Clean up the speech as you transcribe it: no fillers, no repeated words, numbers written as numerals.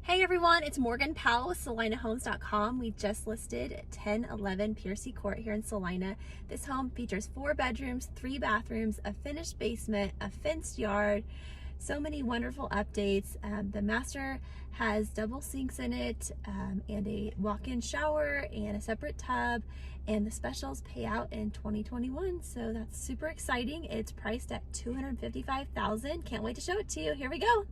Hey everyone, it's Morgan Powell with SalinaHomes.com. We just listed 1011 Piercy Court here in Salina. This home features 4 bedrooms, 3 bathrooms, a finished basement, a fenced yard, so many wonderful updates. The master has double sinks in it, and a walk-in shower and a separate tub, and the specials pay out in 2021, so that's super exciting. It's priced at $255,000. Can't wait to show it to you. Here we go.